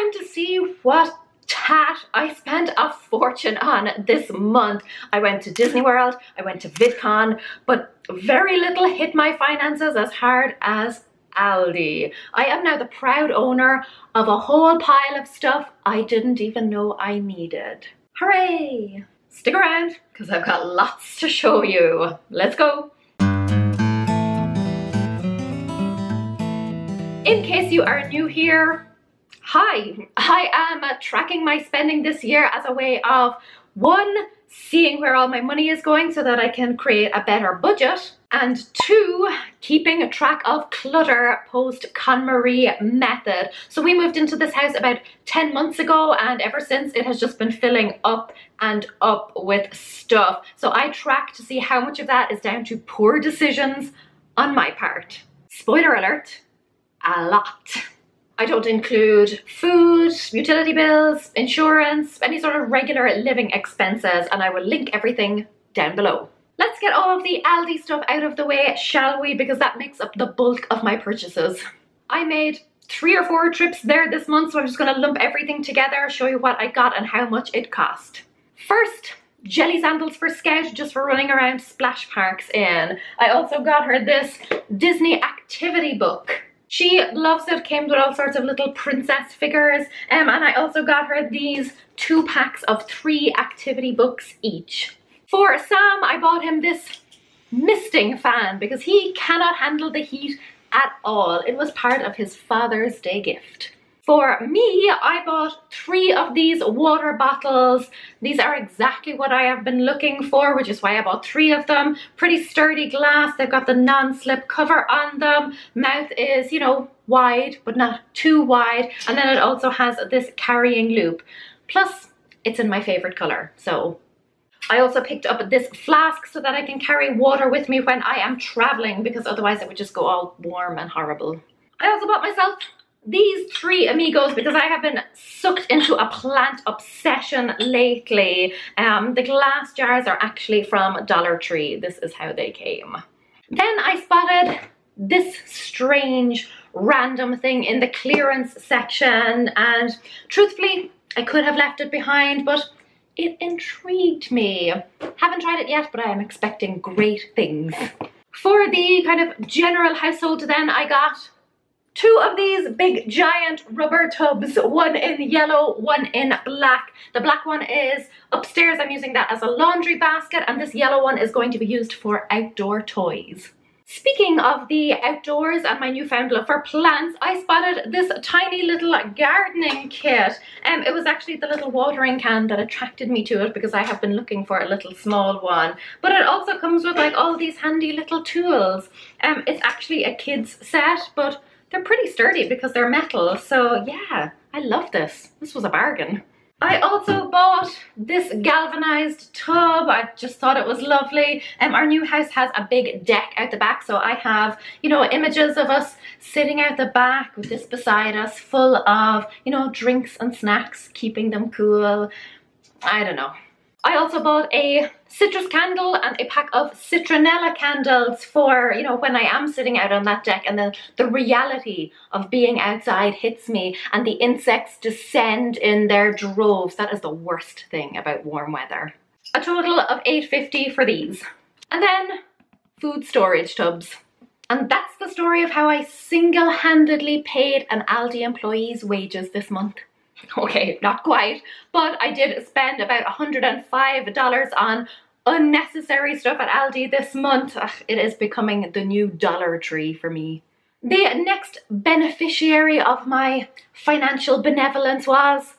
time to see what tat I spent a fortune on this month. I went to Disney World, I went to VidCon, but very little hit my finances as hard as Aldi. I am now the proud owner of a whole pile of stuff I didn't even know I needed. Hooray! Stick around, because I've got lots to show you. Let's go! In case you are new here, hi! I am tracking my spending this year as a way of, one, seeing where all my money is going so that I can create a better budget, and two, keeping a track of clutter post KonMari method. So we moved into this house about 10 months ago, and ever since it has just been filling up and up with stuff. So I track to see how much of that is down to poor decisions on my part. Spoiler alert, a lot. I don't include food, utility bills, insurance, any sort of regular living expenses, and I will link everything down below. Let's get all of the Aldi stuff out of the way, shall we? Because that makes up the bulk of my purchases. I made 3 or 4 trips there this month, so I'm just gonna lump everything together, show you what I got and how much it cost. First, jelly sandals for Scout, just for running around splash parks in. I also got her this Disney activity book. She loves it, came with all sorts of little princess figures, and I also got her these 2 packs of 3 activity books each. For Sam, I bought him this misting fan because he cannot handle the heat at all. It was part of his Father's Day gift. For me, I bought 3 of these water bottles. These are exactly what I have been looking for, which is why I bought 3 of them. Pretty sturdy glass. They've got the non-slip cover on them. Mouth is, you know, wide, but not too wide. And then it also has this carrying loop. Plus, it's in my favorite color, so. I also picked up this flask so that I can carry water with me when I am traveling, because otherwise it would just go all warm and horrible. I also bought myself these 3 Amigos because I have been sucked into a plant obsession lately. The glass jars are actually from Dollar Tree. This is how they came. Then I spotted this strange random thing in the clearance section, and truthfully, I could have left it behind, but it intrigued me. Haven't tried it yet, but I am expecting great things. For the kind of general household then, I got 2 of these big giant rubber tubs, one in yellow, one in black. The black one is upstairs. I'm using that as a laundry basket, and this yellow one is going to be used for outdoor toys. Speaking of the outdoors and my newfound love for plants, I spotted this tiny little gardening kit. It was actually the little watering can that attracted me to it because I have been looking for a little small one. But it also comes with like all these handy little tools. It's actually a kid's set, but they're pretty sturdy because they're metal. So yeah, I love this. This was a bargain. I also bought this galvanized tub. I just thought it was lovely. Our new house has a big deck out the back, so I have, you know, images of us sitting out the back with this beside us full of, you know, drinks and snacks, keeping them cool. I don't know. I also bought a citrus candle and a pack of citronella candles for, you know, when I am sitting out on that deck and then the reality of being outside hits me and the insects descend in their droves. That is the worst thing about warm weather. A total of $8.50 for these. And then food storage tubs. And that's the story of how I single-handedly paid an Aldi employee's wages this month. Okay, not quite, but I did spend about $105 on unnecessary stuff at Aldi this month. Ugh, it is becoming the new Dollar Tree for me. The next beneficiary of my financial benevolence was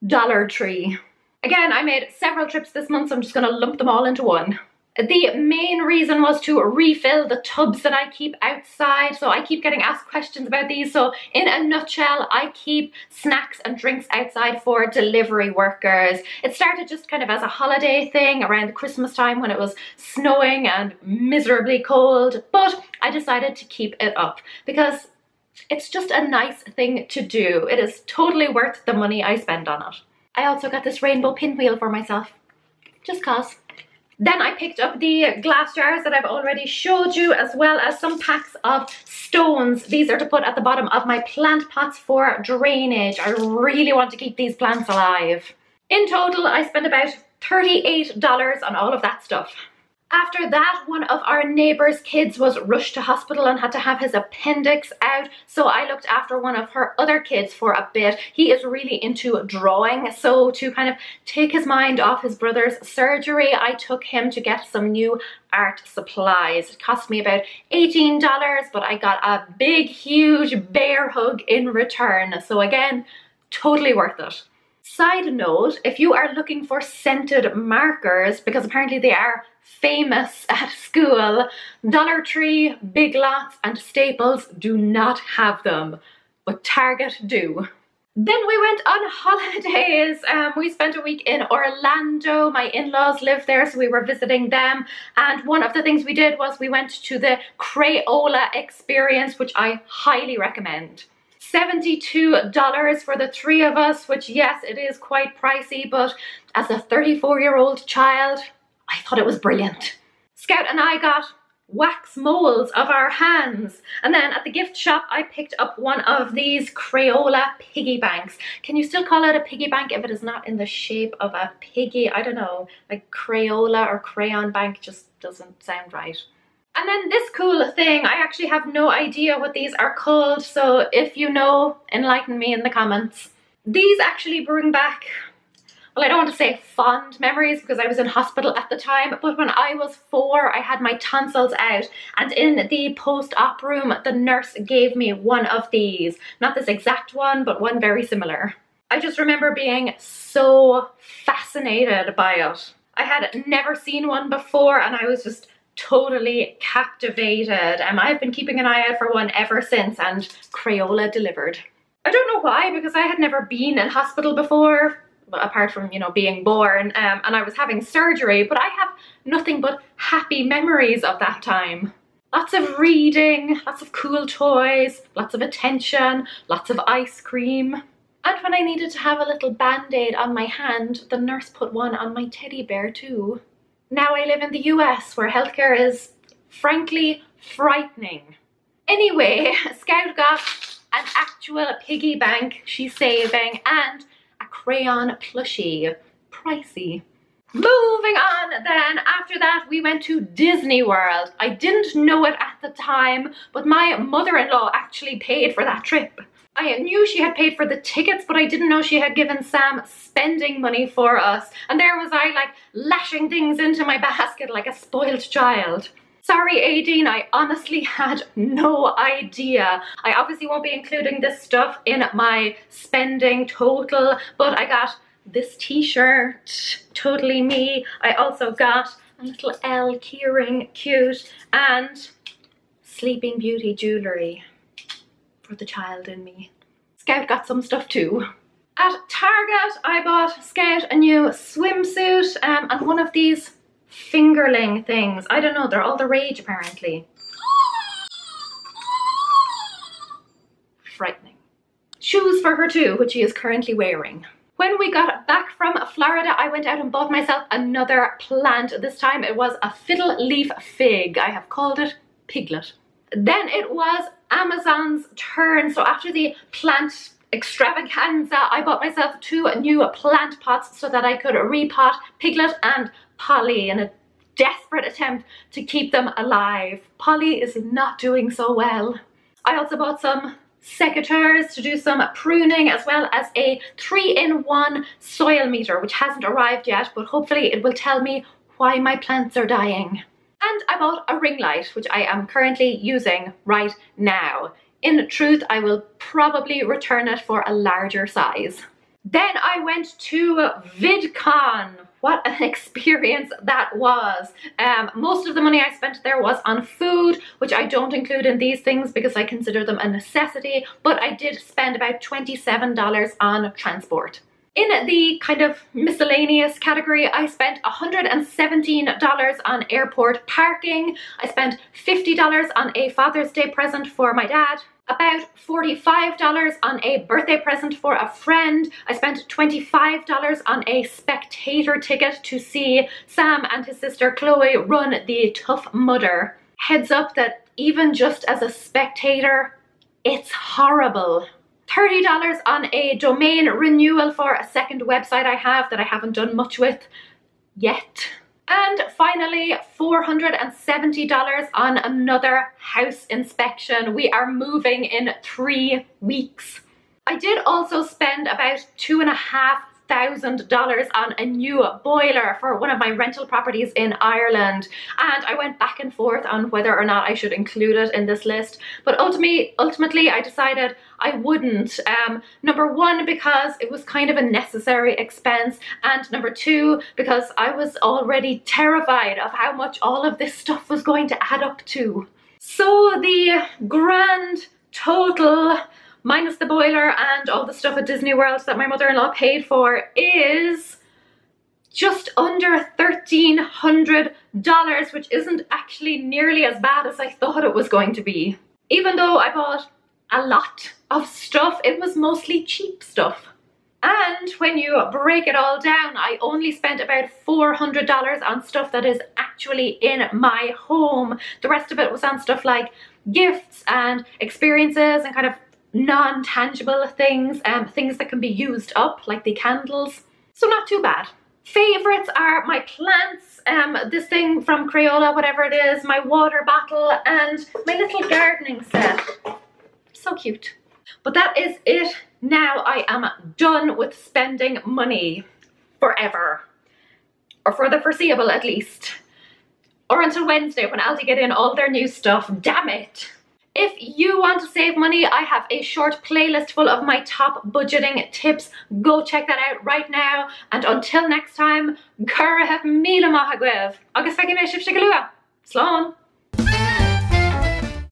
Dollar Tree. Again, I made several trips this month, so I'm just going to lump them all into one. The main reason was to refill the tubs that I keep outside. So I keep getting asked questions about these. So in a nutshell, I keep snacks and drinks outside for delivery workers. It started just kind of as a holiday thing around Christmas time when it was snowing and miserably cold. But I decided to keep it up because it's just a nice thing to do. It is totally worth the money I spend on it. I also got this rainbow pinwheel for myself. Just cause. Then I picked up the glass jars that I've already showed you, as well as some packs of stones. These are to put at the bottom of my plant pots for drainage. I really want to keep these plants alive. In total, I spent about $38 on all of that stuff. After that, one of our neighbour's kids was rushed to hospital and had to have his appendix out, so I looked after one of her other kids for a bit. He is really into drawing, so to kind of take his mind off his brother's surgery, I took him to get some new art supplies. It cost me about $18, but I got a big, huge bear hug in return, so again, totally worth it. Side note, if you are looking for scented markers, because apparently they are famous at school, Dollar Tree, Big Lots and Staples do not have them, but Target do. Then we went on holidays. We spent a week in Orlando. My in-laws live there, so we were visiting them. And one of the things we did was we went to the Crayola experience, which I highly recommend. $72 for the three of us, which yes, it is quite pricey, but as a 34-year-old child, I thought it was brilliant. Scout and I got wax molds of our hands. And then at the gift shop, I picked up one of these Crayola piggy banks. Can you still call it a piggy bank if it is not in the shape of a piggy? I don't know, like Crayola or crayon bank just doesn't sound right. And then this cool thing, I actually have no idea what these are called, so if you know, enlighten me in the comments. These actually bring back, well, I don't want to say fond memories because I was in hospital at the time, but when I was 4, I had my tonsils out, and in the post-op room, the nurse gave me one of these. Not this exact one, but one very similar. I just remember being so fascinated by it. I had never seen one before, and I was just totally captivated. I've been keeping an eye out for one ever since, and Crayola delivered. I don't know why, because I had never been in hospital before, apart from, you know, being born, and I was having surgery, but I have nothing but happy memories of that time. Lots of reading, lots of cool toys, lots of attention, lots of ice cream. And when I needed to have a little band-aid on my hand, the nurse put one on my teddy bear too. Now I live in the US, where healthcare is, frankly, frightening. Anyway, Scout got an actual piggy bank she's saving and a crayon plushie. Pricey. Moving on then, after that we went to Disney World. I didn't know it at the time, but my mother-in-law actually paid for that trip. I knew she had paid for the tickets, but I didn't know she had given Sam spending money for us. And there was I, like, lashing things into my basket like a spoiled child. Sorry, Aideen, I honestly had no idea. I obviously won't be including this stuff in my spending total, but I got this t-shirt, totally me. I also got a little L keyring, cute, and Sleeping Beauty jewellery for the child in me. Scout got some stuff too. At Target, I bought Scout a new swimsuit and one of these fingerling things. I don't know, they're all the rage apparently. Frightening. Shoes for her too, which she is currently wearing. When we got back from Florida, I went out and bought myself another plant. This time it was a fiddle leaf fig. I have called it Piglet. Then it was Amazon's turn. So after the plant extravaganza, I bought myself 2 new plant pots so that I could repot Piglet and Polly in a desperate attempt to keep them alive. Polly is not doing so well. I also bought some secateurs to do some pruning, as well as a 3-in-1 soil meter, which hasn't arrived yet, but hopefully it will tell me why my plants are dying. And I bought a ring light, which I am currently using right now. In truth, I will probably return it for a larger size. Then I went to VidCon. What an experience that was. Most of the money I spent there was on food, which I don't include in these things because I consider them a necessity, but I did spend about $27 on transport. In the kind of miscellaneous category, I spent $117 on airport parking. I spent $50 on a Father's Day present for my dad. About $45 on a birthday present for a friend. I spent $25 on a spectator ticket to see Sam and his sister Chloe run the Tough Mudder. Heads up that even just as a spectator, it's horrible. $30 on a domain renewal for a second website I have that I haven't done much with yet. And finally, $470 on another house inspection. We are moving in 3 weeks. I did also spend about $2,500 on a new boiler for one of my rental properties in Ireland, and I went back and forth on whether or not I should include it in this list, but ultimately I decided I wouldn't. Number one, because it was kind of a necessary expense, and number two, because I was already terrified of how much all of this stuff was going to add up to. So the grand total, minus the boiler and all the stuff at Disney World that my mother-in-law paid for, is just under $1,300, which isn't actually nearly as bad as I thought it was going to be. Even though I bought a lot of stuff, it was mostly cheap stuff. And when you break it all down, I only spent about $400 on stuff that is actually in my home. The rest of it was on stuff like gifts and experiences and kind of non-tangible things, things that can be used up, like the candles. So not too bad. Favorites are my plants, this thing from Crayola, whatever it is, my water bottle, and my little gardening set. So cute. But that is it. Now I am done with spending money forever, or for the foreseeable at least, or until Wednesday when Aldi get in all their new stuff. Damn it. If you want to save money, I have a short playlist full of my top budgeting tips. Go check that out right now. And until next time, Gura have míle maith agam. Agus feicim é sibh sigalua. Slán.